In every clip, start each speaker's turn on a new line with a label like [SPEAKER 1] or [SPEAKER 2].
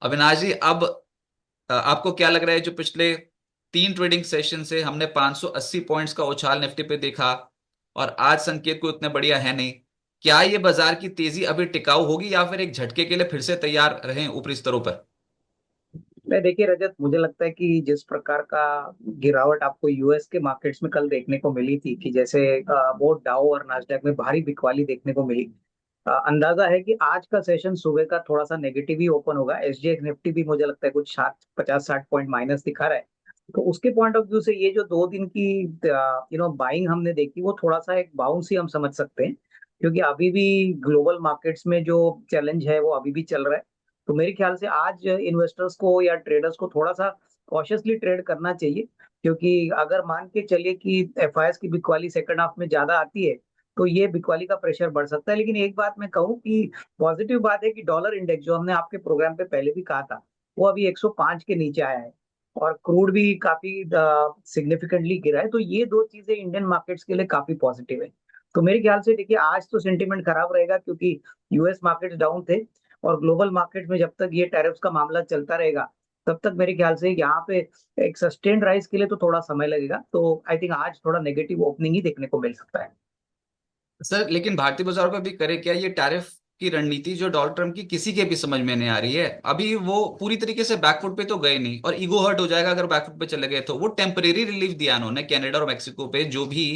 [SPEAKER 1] अविनाश जी, अब आपको क्या लग रहा है, जो पिछले 3 ट्रेडिंग सेशन से हमने 580 पॉइंट्स का उछाल निफ्टी पे देखा और आज संकेत को इतने बढ़िया है नहीं, क्या ये बाजार की तेजी अभी टिकाऊ होगी या फिर एक झटके के लिए फिर से तैयार रहें ऊपरी स्तरों पर?
[SPEAKER 2] नहीं, देखिए रजत, मुझे लगता है कि जिस प्रकार का गिरावट आपको यूएस के मार्केट्स में कल देखने को मिली थी, कि जैसे बहुत डाउ और नास्डैक में भारी बिकवाली देखने को मिली। अंदाजा है कि आज का सेशन सुबह का थोड़ा सा नेगेटिव ही ओपन होगा। एसजीएक्स निफ्टी भी मुझे लगता है कुछ 50-60 पॉइंट माइनस दिखा रहा है। तो उसके पॉइंट ऑफ व्यू से ये जो 2 दिन की बाइंग हमने देखी, वो थोड़ा सा एक बाउंस ही हम समझ सकते हैं। क्योंकि अभी भी ग्लोबल मार्केट्स में जो चैलेंज है वो अभी भी चल रहा है। तो मेरे ख्याल से आज इन्वेस्टर्स को या ट्रेडर्स को थोड़ा सा कॉशियसली ट्रेड करना चाहिए। क्योंकि अगर मान के चलिए कि एफआईएस की बिकवाली सेकंड हाफ में ज्यादा आती है, तो ये बिकवाली का प्रेशर बढ़ सकता है। लेकिन एक बात मैं कहूँ कि पॉजिटिव बात है कि डॉलर इंडेक्स, जो हमने आपके प्रोग्राम पे पहले भी कहा था, वो अभी 105 के नीचे आया है। और क्रूड भी काफी सिग्निफिकेंटली गिरा है। तो ये दो चीजें इंडियन मार्केट्स के लिए काफी पॉजिटिव है। तो मेरे ख्याल से देखिए, आज तो सेंटीमेंट खराब रहेगा क्योंकि यूएस मार्केट्स डाउन थे। और ग्लोबल मार्केट में जब तक ये टैरिफ्स का मामला चलता रहेगा, तब तक मेरे ख्याल से यहाँ पे एक सस्टेन्ड राइज के लिए तो थोड़ा समय लगेगा। तो आई थिंक आज थोड़ा नेगेटिव ओपनिंग ही देखने को मिल सकता है।
[SPEAKER 1] सर, लेकिन भारतीय बाजार पर भी करे क्या ये टैरिफ की रणनीति जो डोनाल्ड ट्रम्प की, किसी के भी समझ में नहीं आ रही है। अभी वो पूरी तरीके से बैकफुट पे तो गए नहीं, और ईगो हर्ट हो जाएगा अगर बैकफुट पे चले गए तो। वो टेम्परेरी रिलीफ दिया उन्होंने कनाडा और मेक्सिको पे, जो भी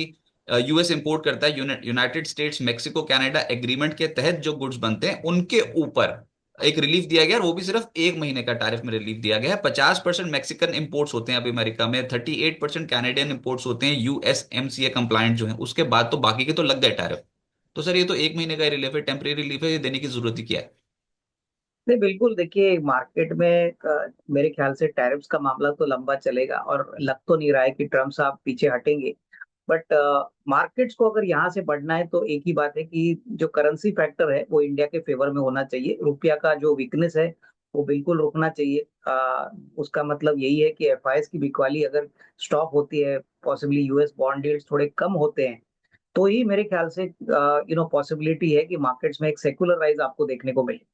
[SPEAKER 1] यूएस इंपोर्ट करता है, United states Mexico Canada agreement के तहत जो गुड्स बनते हैं उनके ऊपर एक रिलीफ दिया गया। और वो भी सिर्फ 1 महीने का टैरिफ में रिलीफ दिया गया है। 50% मैक्सिकन इंपोर्ट्स होते हैं अभी अमेरिका में, 38% कैनेडियन इंपोर्ट्स होते हैं यूएसएमसीए कंप्लायंट जो है, उसके बाद तो बाकी के तो लग गए टैरिफ। तो सर, ये तो 1 महीने का रिलीफ है, टेम्परेरी रिलीफ है, ये देने की जरूरत ही क्या है?
[SPEAKER 2] नहीं, बिल्कुल। देखिए मार्केट में मेरे ख्याल से टैरिफ्स का मामला तो लंबा चलेगा और लग तो नहीं रहा है कि ट्रम्प साहब पीछे हटेंगे। बट मार्केट्स को अगर यहाँ से बढ़ना है तो एक ही बात है कि जो करेंसी फैक्टर है वो इंडिया के फेवर में होना चाहिए। रुपया का जो वीकनेस है वो बिल्कुल रुकना चाहिए। उसका मतलब यही है कि एफआईएस की बिकवाली अगर स्टॉप होती है, पॉसिबली यूएस बॉन्ड यील्ड्स थोड़े कम होते हैं, तो ही मेरे ख्याल से पॉसिबिलिटी है कि मार्केट्स में एक सेकुलर राइज आपको देखने को मिले।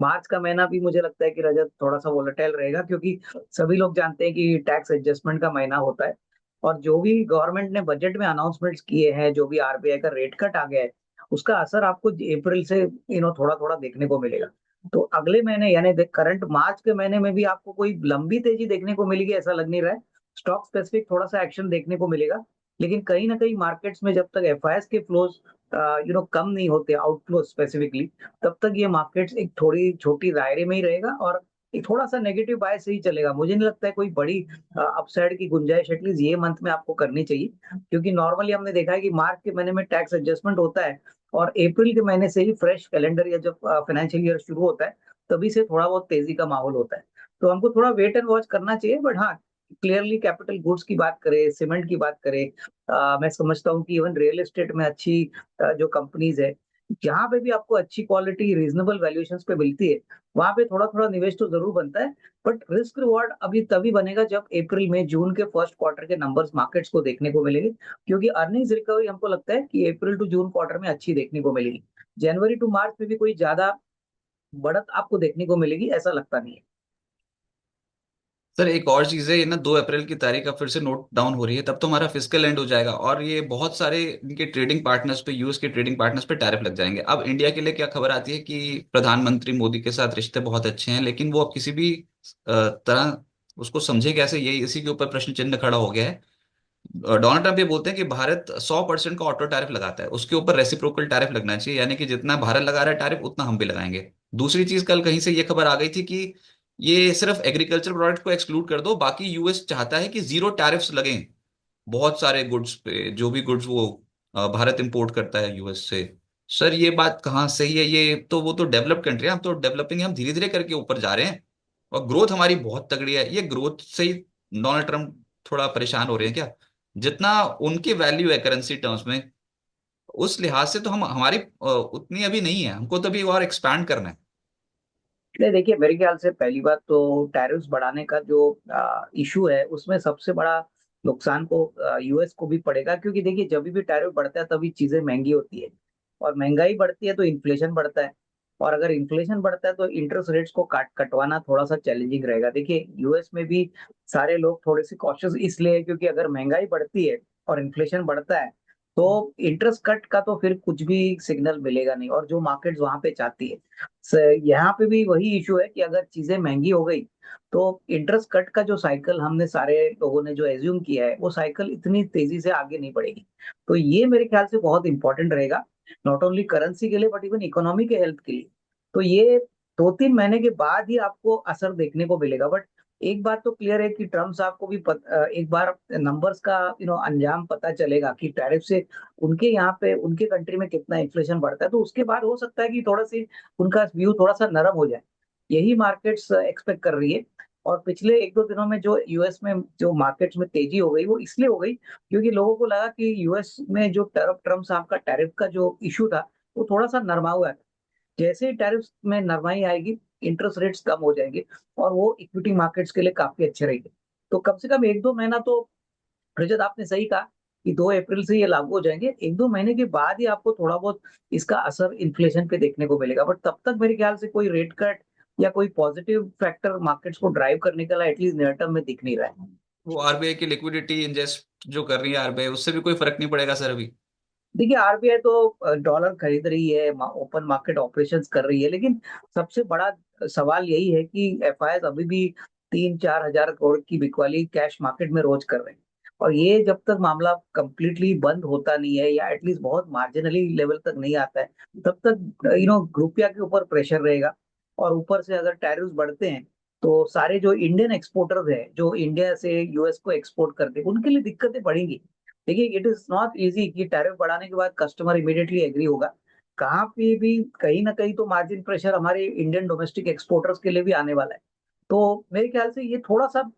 [SPEAKER 2] मार्च का महीना भी मुझे लगता है कि रजत थोड़ा सा वोलेटाइल रहेगा, क्योंकि सभी लोग जानते हैं कि टैक्स एडजस्टमेंट का महीना होता है। और जो भी गवर्नमेंट ने बजट में अनाउंसमेंट्स किए हैं, जो भी आरबीआई का रेट कट आ गया है, उसका असर आपको अप्रैल से थोड़ा थोड़ा देखने को मिलेगा। तो अगले महीने यानी करंट मार्च के महीने में भी आपको कोई लंबी तेजी देखने को मिलेगी ऐसा लग नहीं रहा है। स्टॉक स्पेसिफिक थोड़ा सा एक्शन देखने को मिलेगा। लेकिन कहीं ना कहीं मार्केट्स में जब तक एफआईएस के फ्लोज कम नहीं होते, आउटफ्लो स्पेसिफिकली, तब तक ये मार्केट्स एक थोड़ी छोटी दायरे में ही रहेगा और एक थोड़ा सा नेगेटिव बाय से ही चलेगा। मुझे नहीं लगता है कोई बड़ी अपसाइड की गुंजाइश एटलीस्ट ये मंथ में आपको करनी चाहिए। क्योंकि नॉर्मली हमने देखा है कि मार्च के महीने में टैक्स एडजस्टमेंट होता है और अप्रैल के महीने से ही फ्रेश कैलेंडर या जब फाइनेंशियल ईयर शुरू होता है, तभी से थोड़ा बहुत तेजी का माहौल होता है। तो हमको थोड़ा वेट एंड वॉच करना चाहिए। बट हाँ, क्लियरली कैपिटल गुड्स की बात करें, सीमेंट की बात करें, मैं समझता हूँ कि इवन रियल एस्टेट में अच्छी जो कंपनीज है, जहाँ पे भी आपको अच्छी क्वालिटी रीजनेबल वैल्यूएशंस पे मिलती है, वहां पे थोड़ा थोड़ा निवेश तो जरूर बनता है। बट रिस्क रिवॉर्ड अभी तभी बनेगा जब अप्रैल में जून के फर्स्ट क्वार्टर के नंबर्स मार्केट्स को देखने को मिलेंगे। क्योंकि अर्निंग्स रिकवरी हमको लगता है कि अप्रैल टू जून क्वार्टर में अच्छी देखने को मिलेगी। जनवरी टू मार्च में भी कोई ज्यादा बढ़त आपको देखने को मिलेगी ऐसा लगता नहीं है।
[SPEAKER 1] सर, एक और चीज है, ये ना 2 अप्रैल की तारीख अब फिर से नोट डाउन हो रही है, तब तो हमारा फिजिकल एंड हो जाएगा और ये बहुत सारे इनके ट्रेडिंग पार्टनर्स पे, यूएस के ट्रेडिंग पार्टनर्स पे टैरिफ लग जाएंगे। अब इंडिया के लिए क्या खबर आती है कि प्रधानमंत्री मोदी के साथ रिश्ते बहुत अच्छे हैं, लेकिन वो अब किसी भी तरह उसको समझे कैसे, ये इसी के ऊपर प्रश्न चिन्ह खड़ा हो गया है। डोनाल्ड ट्रंप ये बोलते हैं कि भारत 100% का ऑटो टैरिफ लगाता है, उसके ऊपर रेसिप्रोकल टैरिफ लगना चाहिए, यानी कि जितना भारत लगा रहा है टैरिफ उतना हम भी लगाएंगे। दूसरी चीज, कल कहीं से ये खबर आ गई थी कि ये सिर्फ एग्रीकल्चर प्रोडक्ट को एक्सक्लूड कर दो, बाकी यूएस चाहता है कि जीरो टैरिफ्स लगें बहुत सारे गुड्स पे, जो भी गुड्स वो भारत इंपोर्ट करता है यूएस से। सर, ये बात कहाँ सही है? ये तो, वो तो डेवलप्ड कंट्री है, हम तो डेवलपिंग, हम धीरे धीरे करके ऊपर जा रहे हैं और ग्रोथ हमारी बहुत तगड़ी है। ये ग्रोथ से ही डोनाल्ड ट्रम्प थोड़ा परेशान हो रहे हैं क्या? जितना उनकी वैल्यू है करेंसी टर्म्स में, उस लिहाज से तो हम, हमारी उतनी अभी नहीं है, हमको तो अभी और एक्सपैंड करना है।
[SPEAKER 2] नहीं, देखिए मेरे ख्याल से पहली बात तो टैरिफ्स बढ़ाने का जो इशू है, उसमें सबसे बड़ा नुकसान को यूएस को भी पड़ेगा। क्योंकि देखिए जब भी टैरिफ बढ़ता है तभी चीजें महंगी होती है, और महंगाई बढ़ती है तो इन्फ्लेशन बढ़ता है। और अगर इन्फ्लेशन बढ़ता है तो इंटरेस्ट रेट्स को कटवाना थोड़ा सा चैलेंजिंग रहेगा। देखिए यूएस में भी सारे लोग थोड़े से कॉशियस इसलिए है क्योंकि अगर महंगाई बढ़ती है और इन्फ्लेशन बढ़ता है तो इंटरेस्ट कट का तो फिर कुछ भी सिग्नल मिलेगा नहीं, और जो मार्केट्स वहां पे चाहती है। यहाँ पे भी वही इशू है कि अगर चीजें महंगी हो गई तो इंटरेस्ट कट का जो साइकिल हमने सारे लोगों ने जो एज्यूम किया है वो साइकिल इतनी तेजी से आगे नहीं बढ़ेगी। तो ये मेरे ख्याल से बहुत इंपॉर्टेंट रहेगा, नॉट ओनली करेंसी के लिए बट इवन इकोनॉमी के हेल्थ के लिए। तो ये 2-3 महीने के बाद ही आपको असर देखने को मिलेगा। बट एक बात तो क्लियर है कि ट्रम्प साहब को भी एक बार नंबर्स का अंजाम पता चलेगा कि टैरिफ से उनके यहाँ पे उनके कंट्री में कितना इन्फ्लेशन बढ़ता है, तो उसके बाद हो सकता है कि थोड़ा सी उनका व्यू थोड़ा सा नरम हो जाए। यही मार्केट्स एक्सपेक्ट कर रही है। और पिछले 1-2 दिनों में जो यूएस में जो मार्केट्स में तेजी हो गई वो इसलिए हो गई क्योंकि लोगों को लगा कि यूएस में जो ट्रम्प साहब का टैरिफ का जो इशू था वो थोड़ा सा नरमा हुआ है। जैसे ही टैरिफ में नरमाई आएगी इंटरेस्ट रेट्स कम हो जाएंगे और वो इक्विटी मार्केट्स के लिए काफी अच्छे रहेंगे। तो कम से कम 1-2 महीना तो, रजत आपने सही कहा कि 2 अप्रैल से ये लागू हो जाएंगे, 1-2 महीने के बाद ही आपको थोड़ा बहुत इसका असर इन्फ्लेशन पे देखने को मिलेगा। बट तब तक मेरे ख्याल से कोई रेट कट या कोई पॉजिटिव फैक्टर मार्केट्स को ड्राइव करने का एटलीस्ट नियर टर्म में दिख नहीं रहा है।
[SPEAKER 1] वो आरबीआई की लिक्विडिटी इंजेस्ट जो कर रही है आरबीआई, उससे भी कोई फर्क नहीं पड़ेगा सर अभी?
[SPEAKER 2] देखिए आरबीआई तो डॉलर खरीद रही है, ओपन मार्केट ऑपरेशंस कर रही है, लेकिन सबसे बड़ा सवाल यही है कि एफआईआई अभी भी 3-4 हजार करोड़ की बिकवाली कैश मार्केट में रोज कर रहे हैं। और ये जब तक मामला कंप्लीटली बंद होता नहीं है या एटलीस्ट बहुत मार्जिनली लेवल तक नहीं आता है तब तक रुपया के ऊपर प्रेशर रहेगा। और ऊपर से अगर टैरिफ्स बढ़ते हैं तो सारे जो इंडियन एक्सपोर्टर्स हैं जो इंडिया से यूएस को एक्सपोर्ट करते हैं उनके लिए दिक्कतें बढ़ेंगी। देखिए इट इज नॉट इजी कि टैरिफ बढ़ाने के बाद कस्टमर इमीडिएटली एग्री होगा। कहाँ पे भी कहीं ना कहीं तो मार्जिन प्रेशर हमारे इंडियन डोमेस्टिक एक्सपोर्टर्स के लिए भी आने वाला है। तो मेरे ख्याल से ये थोड़ा सा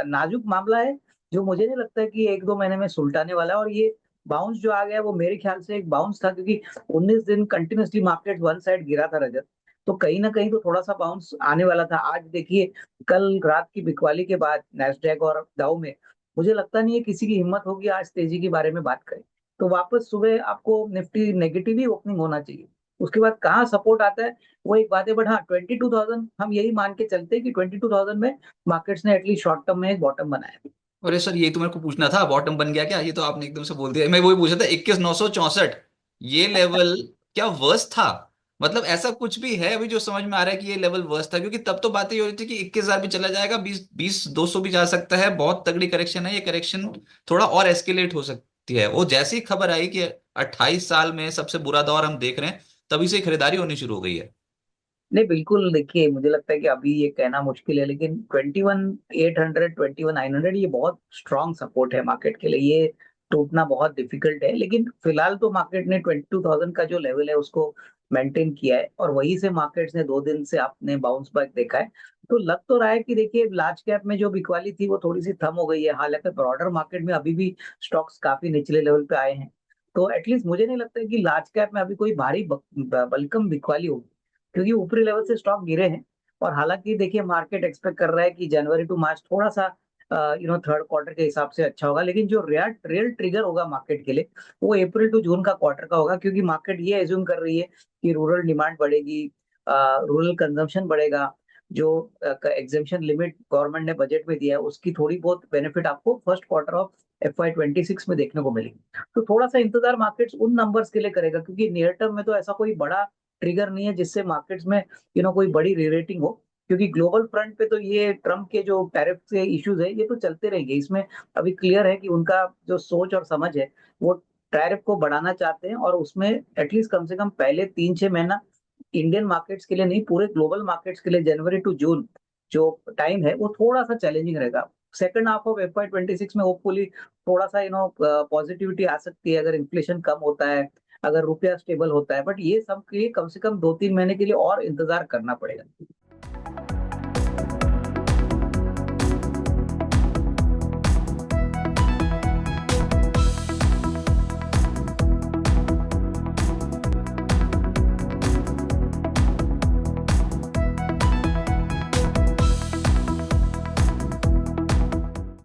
[SPEAKER 2] नाजुक मामला है जो मुझे नहीं लगता है कि 1-2 महीने में सुलटाने वाला है। और ये बाउंस जो आ गया वो मेरे ख्याल से एक बाउंस था क्योंकि 19 दिन कंटिन्यूसली मार्केट वन साइड गिरा था रजत। तो कहीं ना कहीं तो थोड़ा सा बाउंस आने वाला था। आज देखिए कल रात की बिकवाली के बाद नैस्डैक और डाउ में मुझे लगता नहीं है किसी की हिम्मत होगी आज तेजी के बारे में बात करें। तो वापस सुबह आपको निफ्टी नेगेटिव ही ओपनिंग होना चाहिए। उसके बाद कहाँ सपोर्ट आता है वो एक बात है, बट हाँ 22,000 हम यही मान के चलते हैं कि 22,000 में मार्केट्स ने एटलीस्ट शॉर्ट टर्म में एक बॉटम बनाया है।
[SPEAKER 1] अरे सर, ये तो मेरे को पूछना था, बॉटम बन गया क्या? ये तो आपने एकदम से बोल दिया। मैं वही पूछा था, 21,964 ये लेवल क्या वर्स्ट था? मतलब ऐसा कुछ भी है अभी जो समझ में आ रहा है कि ये लेवल वर्स्ट था? क्योंकि तब तो बातें ये हो रही थी कि 21,000 भी चला जाएगा, 20 200 भी जा सकता है, बहुत तगड़ी करेक्शन है, ये करेक्शन थोड़ा और एस्केलेट हो सकती है। वो जैसी ही खबर आई कि 28 साल में सबसे बुरा दौर हम देख रहे हैं, तभी से खरीदारी होनी शुरू हो गई है।
[SPEAKER 2] नहीं बिल्कुल, देखिए मुझे लगता है कि अभी ये कहना मुश्किल है लेकिन 21,800 21,900 ये बहुत स्ट्रांग सपोर्ट है मार्केट के लिए। ये टूटना बहुत डिफिकल्ट है, लेकिन फिलहाल तो मार्केट ने 22,000 का जो लेवल है उसको मेंटेन किया है और वहीं से मार्केट्स ने 2 दिन से आपने बाउंस बैक देखा है। तो लग तो रहा है कि देखिए लार्ज कैप में जो बिकवाली थी वो थोड़ी सी थम हो गई है, हालांकि ब्रॉडर मार्केट में अभी भी स्टॉक्स काफी निचले लेवल पे आए हैं। तो एटलीस्ट मुझे नहीं लगता है कि लार्ज कैप में अभी कोई भारी बलकम बिकवाली होगी क्योंकि ऊपरी लेवल से स्टॉक गिरे हैं। और हालांकि देखिए मार्केट एक्सपेक्ट कर रहा है कि जनवरी टू मार्च थोड़ा सा थर्ड क्वार्टर के हिसाब से अच्छा होगा, लेकिन जो रियल रियल ट्रिगर होगा मार्केट के लिए वो अप्रैल टू जून का क्वार्टर का होगा क्योंकि मार्केट ये एज्यूम कर रही है कि रूरल डिमांड बढ़ेगी, रूरल कंजम्पशन बढ़ेगा। जो एग्जेम्पशन लिमिट गवर्नमेंट ने बजट में दिया है उसकी थोड़ी बहुत बेनिफिट आपको फर्स्ट क्वार्टर ऑफ FY 26 में देखने को मिलेगी। तो थोड़ा सा इंतजार मार्केट्स उन नंबर्स के लिए करेगा क्योंकि नियर टर्म में तो ऐसा कोई बड़ा ट्रिगर नहीं है जिससे मार्केट्स में कोई बड़ी रीरेटिंग हो। क्योंकि ग्लोबल फ्रंट पे तो ये ट्रम्प के जो टैरिफ के इश्यूज है ये तो चलते रहेंगे, इसमें अभी क्लियर है कि उनका जो सोच और समझ है वो टैरिफ को बढ़ाना चाहते हैं। और उसमें एटलीस्ट कम से कम पहले 3-6 महीना इंडियन मार्केट्स के लिए नहीं पूरे ग्लोबल मार्केट्स के लिए जनवरी टू जून जो टाइम है वो थोड़ा सा चैलेंजिंग रहेगा। सेकंड हाफ ऑफ FY 26 में होपफुली थोड़ा सा पॉजिटिविटी आ सकती है अगर इन्फ्लेशन कम होता है, अगर रुपया स्टेबल होता है। बट ये सब के लिए कम से कम 2-3 महीने के लिए और इंतजार करना पड़ेगा।